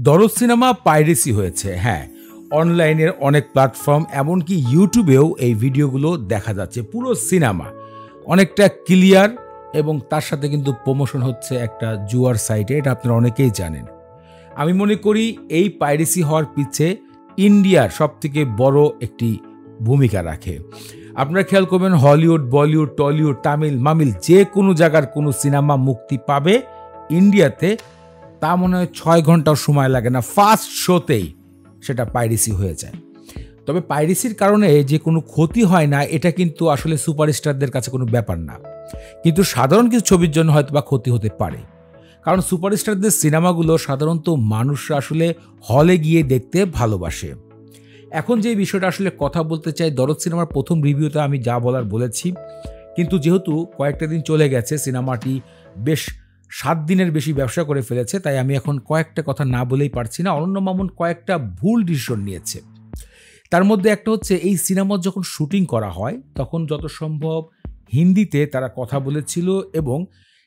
দরদ cinema piracy হয়েছে। হ্যাঁ, অনলাইনের অনেক প্ল্যাটফর্ম এমনকি ইউটিউবেও এই ভিডিওগুলো দেখা যাচ্ছে। পুরো সিনেমা অনেকটা ক্লিয়ার এবং তার সাথে কিন্তু প্রমোশন হচ্ছে একটা জুয়ার সাইটে, এটা আপনারা অনেকেই জানেন। আমি মনে করি এই পাইরেসি হওয়ার পিছে ইন্ডিয়ার সবথেকে বড় একটি ভূমিকা রাখে। আপনারা খেয়াল করবেন হলিউড, বলিউড, টলিউড, তামিল, মামিল যে কোনো জায়গার কোনো সিনেমা মুক্তি পাবে ইন্ডিয়াতে, তা মনে হয় ৬ ঘন্টাও সময় লাগে না, ফার্স্ট শোতেই সেটা পাইরেসি হয়ে যায়। তবে পাইরেসির কারণে যে কোনো ক্ষতি হয় না এটা কিন্তু আসলে সুপারস্টারদের কাছে কোনো ব্যাপার না। কিন্তু সাধারণ কিছু ছবির জন্য হয়তোবা ক্ষতি হতে পারে। কারণ সুপারস্টারদের সিনেমাগুলো সাধারণত মানুষরা আসলে হলে গিয়ে দেখতে ভালোবাসে। এখন যে বিষয়টা আসলে কথা বলতে চাই, দরদ সিনেমার প্রথম রিভিউতে আমি যা বলার বলেছি, কিন্তু যেহেতু কয়েকটা দিন চলে গেছে, সিনেমাটি বেশ ৭ দিনের বেশি ব্যবসা করে ফেলেছে, তাই আমি এখন কয়েকটা কথা না বলেই পারছি না। অনন্য মামুন কয়েকটা ভুল ডিসিশন নিয়েছে। তার মধ্যে একটা হচ্ছে, এই সিনেমা যখন শুটিং করা হয় তখন যত সম্ভব হিন্দিতে তারা কথা বলেছিল এবং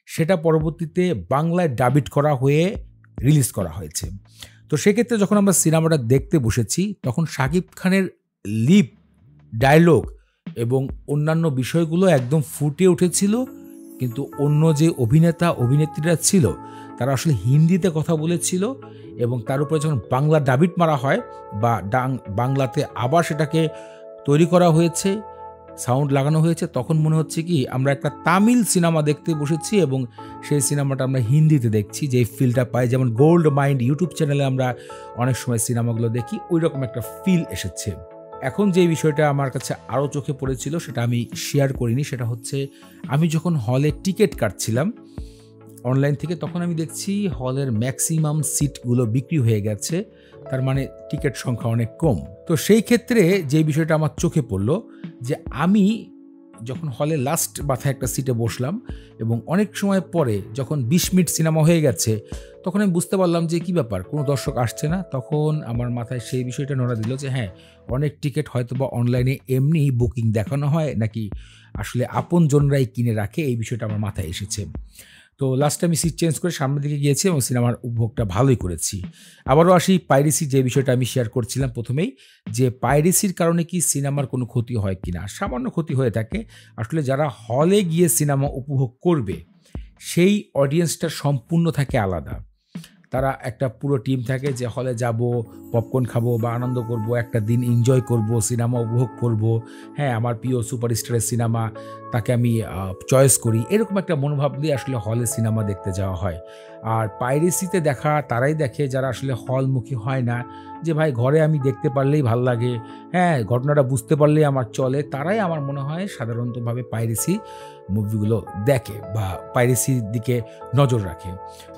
সেটা পরবর্তীতে বাংলায় ডাবিট করা হয়ে রিলিজ করা হয়েছে। তো সেক্ষেত্রে যখন আমরা সিনেমাটা দেখতে বসেছি তখন শাকিব খানের লিপ, ডায়লগ এবং অন্যান্য বিষয়গুলো একদম ফুটে উঠেছিল, কিন্তু অন্য যে অভিনেতা অভিনেত্রীরা ছিল তারা আসলে হিন্দিতে কথা বলেছিল এবং তার উপরে যখন বাংলা ডাবিট মারা হয় বা বাংলাতে আবার সেটাকে তৈরি করা হয়েছে, সাউন্ড লাগানো হয়েছে, তখন মনে হচ্ছে কি আমরা একটা তামিল সিনেমা দেখতে বসেছি এবং সেই সিনেমাটা আমরা হিন্দিতে দেখছি, যে ফিলটা পাই। যেমন গোল্ড মাইন্ড ইউটিউব চ্যানেলে আমরা অনেক সময় সিনেমাগুলো দেখি, ওই রকম একটা ফিল এসেছে। এখন যে বিষয়টা আমার কাছে আরও চোখে পড়েছিল সেটা আমি শেয়ার করিনি, সেটা হচ্ছে আমি যখন হলে টিকিট কাটছিলাম অনলাইন থেকে, তখন আমি দেখছি হলের ম্যাক্সিমাম সিটগুলো বিক্রি হয়ে গেছে, তার মানে টিকিট সংখ্যা অনেক কম। তো সেই ক্ষেত্রে যে বিষয়টা আমার চোখে পড়লো, যে আমি যখন হলে লাস্ট মাথায় একটা সিটে বসলাম এবং অনেক সময় পরে যখন ২০ মিনিট সিনেমা হয়ে গেছে তখন আমি বুঝতে পারলাম যে কী ব্যাপার, কোনো দর্শক আসছে না। তখন আমার মাথায় সেই বিষয়টা নড়া দিল যে হ্যাঁ, অনেক টিকিট হয়তো বা অনলাইনে এমনি বুকিং দেখানো হয় নাকি আসলে আপনজনরাই কিনে রাখে, এই বিষয়টা আমার মাথায় এসেছে। তো লাস্টে আমি সিট চেঞ্জ করে সামনের দিকে গিয়েছি এবং সিনেমার উপভোগটা ভালোই করেছি। আবারও আসি পাইরেসি, যে বিষয়টা আমি শেয়ার করছিলাম প্রথমেই, যে পাইরেসির কারণে কি সিনেমার কোনো ক্ষতি হয় কিনা। সামান্য ক্ষতি হয়ে থাকে। আসলে যারা হলে গিয়ে সিনেমা উপভোগ করবে সেই অডিয়েন্সটা সম্পূর্ণ থাকে আলাদা। তারা একটা পুরো টিম থাকে যে হলে যাব, পপকর্ন খাবো বা আনন্দ করব, একটা দিন এনজয় করব, সিনেমা উপভোগ করব। হ্যাঁ, আমার প্রিয় সুপারস্টারের সিনেমা, তাকে আমি চয়েস করি, এরকম একটা মনোভাব দিয়ে আসলে হলে সিনেমা দেখতে যাওয়া হয়। আর পাইরেসিতে দেখা তারাই দেখে যারা আসলে হলমুখী হয় না, যে ভাই ঘরে আমি দেখতে পারলেই ভাল লাগে, হ্যাঁ ঘটনাটা বুঝতে পারলেই আমার চলে, তারাই আমার মনে হয় সাধারণতভাবে পাইরেসি মুভিগুলো দেখে বা পাইরেসির দিকে নজর রাখে।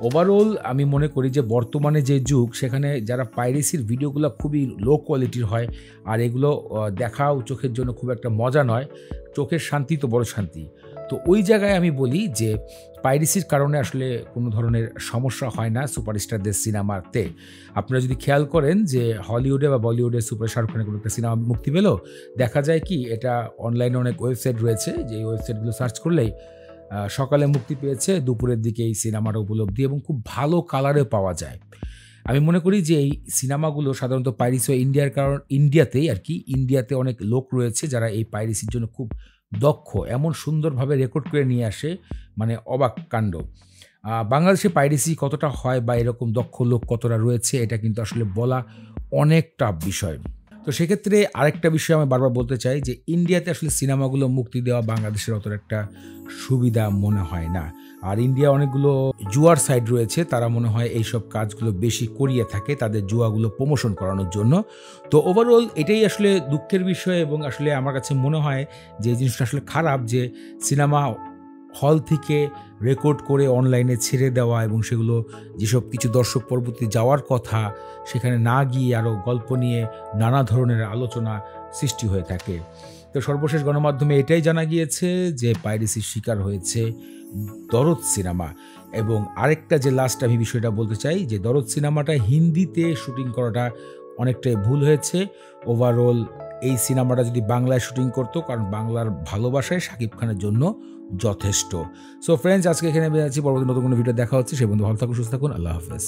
ওভারঅল আমি মনে করি যে বর্তমানে যে যুগ, সেখানে যারা পাইরেসির ভিডিওগুলো খুবই লো কোয়ালিটির হয় আর এগুলো দেখাও চোখের জন্য খুব একটা মজা নয়, চোখের শান্তি তো বড় শান্তি। তো ওই জায়গায় আমি বলি যে পাইরেসির কারণে আসলে কোনো ধরনের সমস্যা হয় না সুপারস্টারদের সিনেমাতে। আপনারা যদি খেয়াল করেন যে হলিউডে বা বলিউডে সুপার শাহরুখ খানের কোনো একটা সিনেমা মুক্তি পেল, দেখা যায় কি এটা অনলাইনে অনেক ওয়েবসাইট রয়েছে, যে এই ওয়েবসাইটগুলো সার্চ করলেই সকালে মুক্তি পেয়েছে, দুপুরের দিকে এই সিনেমাটা উপলব্ধি এবং খুব ভালো কালারে পাওয়া যায়। আমি মনে করি যে এই সিনেমাগুলো সাধারণত পাইরেসি হয় ইন্ডিয়ার কারণ ইন্ডিয়াতেই আর কি, ইন্ডিয়াতে অনেক লোক রয়েছে যারা এই পাইরেসির জন্য খুব দক্ষ, এমন সুন্দরভাবে রেকর্ড করে নিয়ে আসে, মানে অবাক কাণ্ড। বাংলাদেশে পাইরেসি কতটা হয় বা এরকম দক্ষ লোক কতটা রয়েছে এটা কিন্তু আসলে বলা অনেক টাফ বিষয়। তো সেক্ষেত্রে আরেকটা বিষয় আমি বারবার বলতে চাই যে ইন্ডিয়াতে আসলে সিনেমাগুলো মুক্তি দেওয়া বাংলাদেশের অতটা একটা সুবিধা মনে হয় না। আর ইন্ডিয়া অনেকগুলো জুয়ার সাইট রয়েছে, তারা মনে হয় এইসব কাজগুলো বেশি করিয়ে থাকে তাদের জুয়াগুলো প্রমোশন করানোর জন্য। তো ওভারঅল এটাই আসলে দুঃখের বিষয় এবং আসলে আমার কাছে মনে হয় যে এই জিনিসটা আসলে খারাপ, যে সিনেমা হল থেকে রেকর্ড করে অনলাইনে ছেড়ে দেওয়া এবং সেগুলো যেসব কিছু দর্শক পরবর্তী যাওয়ার কথা সেখানে না গিয়ে আরও গল্প নিয়ে নানা ধরনের আলোচনা সৃষ্টি হয়ে থাকে। তো সর্বশেষ গণমাধ্যমে এটাই জানা গিয়েছে যে পাইরেসির শিকার হয়েছে দরদ সিনেমা। এবং আরেকটা যে লাস্ট আমি বিষয়টা বলতে চাই, যে দরদ সিনেমাটা হিন্দিতে শুটিং করাটা অনেকটাই ভুল হয়েছে। ওভারঅল এই সিনেমাটা যদি বাংলায় শুটিং করতো, কারণ বাংলার ভালোবাসায় শাকিব খানের জন্য যথেষ্ট। সো ফ্রেন্ডস, আজকে এখানে বেরিয়েছি, পরবর্তী নতুন কোনো ভিডিও দেখা হচ্ছে, সে বন্ধু ভালো থাকুন, সুস্থ থাকুন, আল্লাহ হাফেজ।